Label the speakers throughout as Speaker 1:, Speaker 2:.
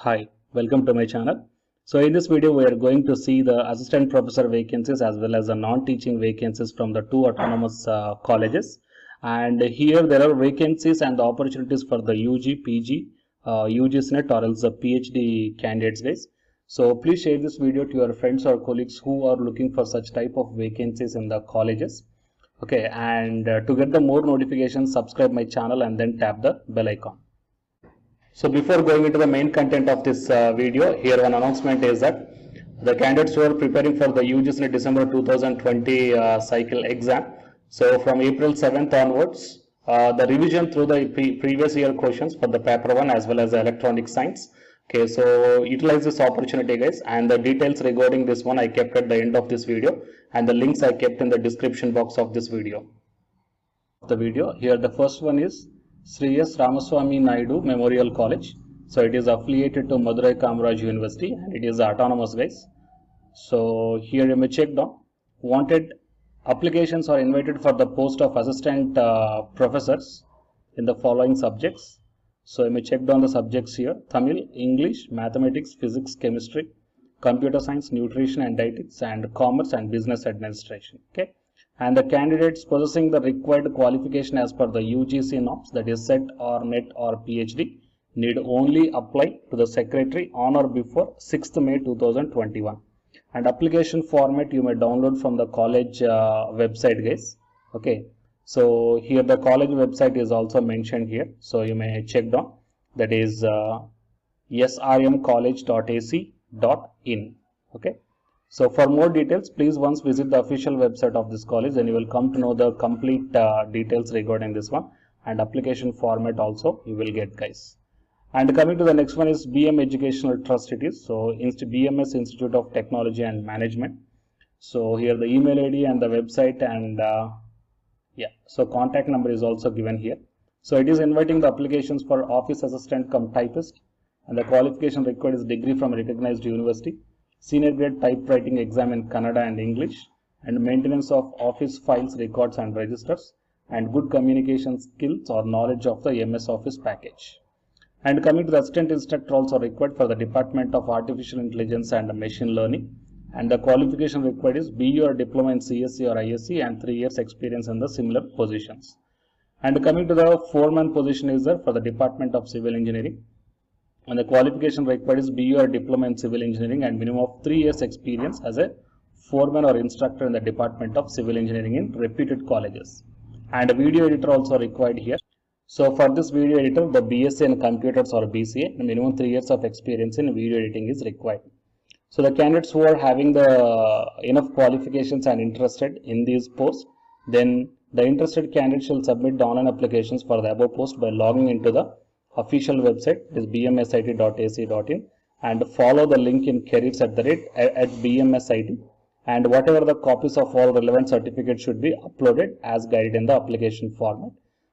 Speaker 1: Hi, welcome to my channel. So in this video we are going to see the assistant professor vacancies as well as the non-teaching vacancies from the two autonomous colleges. And here there are vacancies and the opportunities for the UG, PG, UGSNet or else the PhD candidates guys. So please share this video to your friends or colleagues who are looking for such type of vacancies in the colleges. Okay, and to get the more notifications, subscribe my channel and then tap the bell icon. So before going into the main content of this video, here one announcement is that the candidates who are preparing for the UGC December 2020 cycle exam, so from April 7th onwards, the revision through the previous year questions for the paper 1 as well as the electronic science. Okay, so utilize this opportunity guys, and the details regarding this one I kept at the end of this video, and the links I kept in the description box of this video. Here the first one is Sri S. Ramaswamy Naidu Memorial College. So it is affiliated to Madurai Kamaraj University and it is autonomous guys. So here you may check down. Wanted applications are invited for the post of assistant professors in the following subjects. So you may check down the subjects here: Tamil, English, Mathematics, Physics, Chemistry, Computer Science, Nutrition and Dietetics, and Commerce and Business Administration. Okay. And the candidates possessing the required qualification as per the UGC norms, that is SET or NET or PhD, need only apply to the secretary on or before 6th May 2021. And application format you may download from the college website guys. Okay, so here the college website is also mentioned here, so you may check down, that is srmcollege.ac.in. okay. So for more details, please once visit the official website of this college, and you will come to know the complete details regarding this one, and application format also you will get guys. And coming to the next one is BM Educational Trust it is. So BMS Institute of Technology and Management. So here the email ID and the website, and so contact number is also given here. So it is inviting the applications for office assistant cum typist, and the qualification required is degree from a recognized university, senior grade typewriting exam in Kannada and English, and maintenance of office files, records and registers, and good communication skills or knowledge of the MS Office package. And coming to the assistant instructor also required for the Department of Artificial Intelligence and Machine Learning, and the qualification required is BU or diploma in CSE or ISC and 3 years experience in the similar positions. And coming to the foreman position is there for the Department of Civil Engineering, and the qualification required is BU or diploma in civil engineering and minimum of 3 years experience as a foreman or instructor in the Department of Civil Engineering in reputed colleges. And a video editor also required here. So for this video editor, the BSc in computers or BCA, the minimum 3 years of experience in video editing is required. So the candidates who are having the enough qualifications and interested in these posts, then the interested candidates shall submit the online applications for the above post by logging into the official website, is bmsit.ac.in, and follow the link in careers at bmsit, and whatever the copies of all relevant certificates should be uploaded as guided in the application format.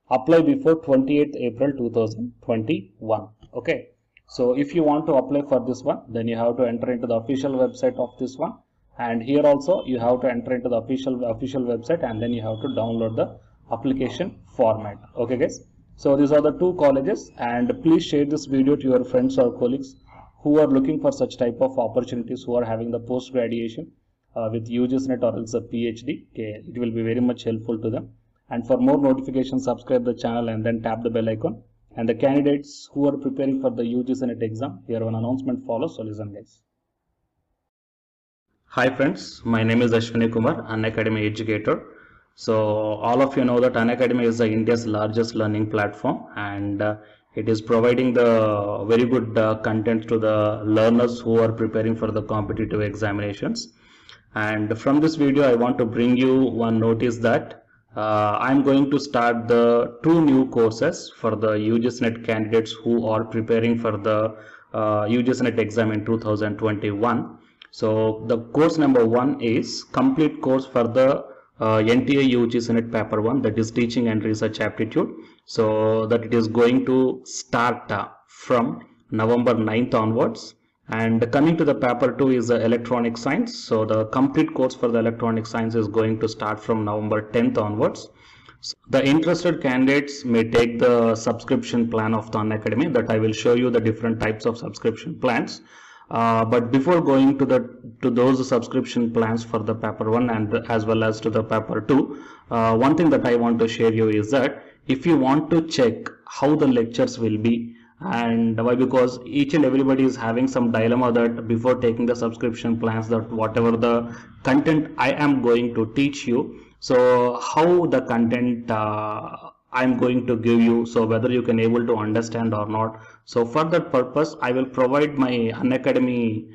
Speaker 1: Apply before 28th April 2021. Okay, so if you want to apply for this one, then you have to enter into the official website of this one, and here also you have to enter into the official website, and then you have to download the application format. Okay guys, so these are the two colleges, and please share this video to your friends or colleagues who are looking for such type of opportunities, who are having the post graduation with UGSNet or else a PhD. Okay, it will be very much helpful to them. And for more notifications, subscribe the channel and then tap the bell icon. And the candidates who are preparing for the UGSNet exam, here one announcement follows, so listen guys. Hi friends, my name is Ashwini Kumar, Unacademy educator. So all of you know that Unacademy is India's largest learning platform, and it is providing the very good content to the learners who are preparing for the competitive examinations. And from this video I want to bring you one notice that I'm going to start the 2 new courses for the UGSNet candidates who are preparing for the UGSNet exam in 2021. So the course number 1 is complete course for the NTA UGSNet paper 1, that is teaching and research aptitude. So that it is going to start from November 9th onwards. And coming to the paper 2 is the electronic science. So the complete course for the electronic science is going to start from November 10th onwards. The interested candidates may take the subscription plan of the Unacademy, that I will show you the different types of subscription plans. But before going to those subscription plans for the paper 1 and as well as to the paper 2, one thing that I want to share you is that if you want to check how the lectures will be, and why, because each and everybody is having some dilemma that before taking the subscription plans, that whatever the content I am going to teach you, so how the content I'm going to give you, so whether you can able to understand or not. So for that purpose, I will provide my Unacademy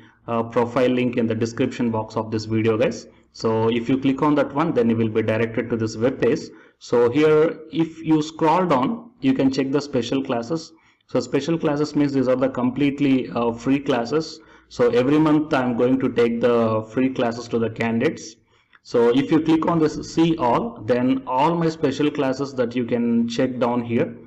Speaker 1: profile link in the description box of this video, guys. So if you click on that one, then you will be directed to this web page. So here, if you scroll down, you can check the special classes. So special classes means these are the completely free classes. So every month I'm going to take the free classes to the candidates. So if you click on this see all, then all my special classes that you can check down here,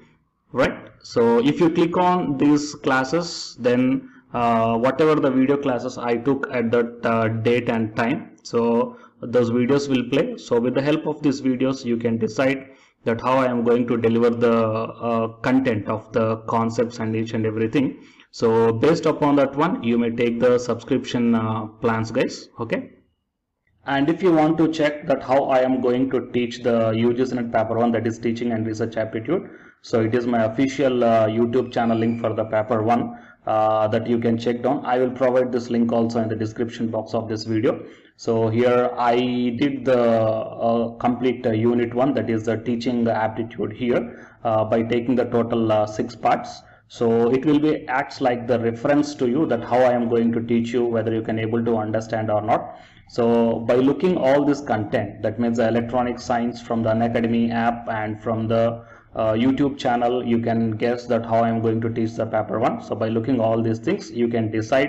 Speaker 1: right? So if you click on these classes, then whatever the video classes I took at that date and time, so those videos will play. So with the help of these videos, you can decide that how I am going to deliver the content of the concepts and each and everything. So based upon that one, you may take the subscription plans, guys. Okay. And if you want to check that how I am going to teach the UGC NET paper 1, that is teaching and research aptitude, so it is my official YouTube channel link for the paper 1 that you can check down. I will provide this link also in the description box of this video. So here I did the complete unit 1, that is the teaching aptitude here by taking the total 6 parts. So it will be acts like the reference to you that how I am going to teach you, whether you can able to understand or not. So by looking all this content, that means the electronic science from the Unacademy app and from the YouTube channel, you can guess that how I am going to teach the paper 1. So by looking all these things, you can decide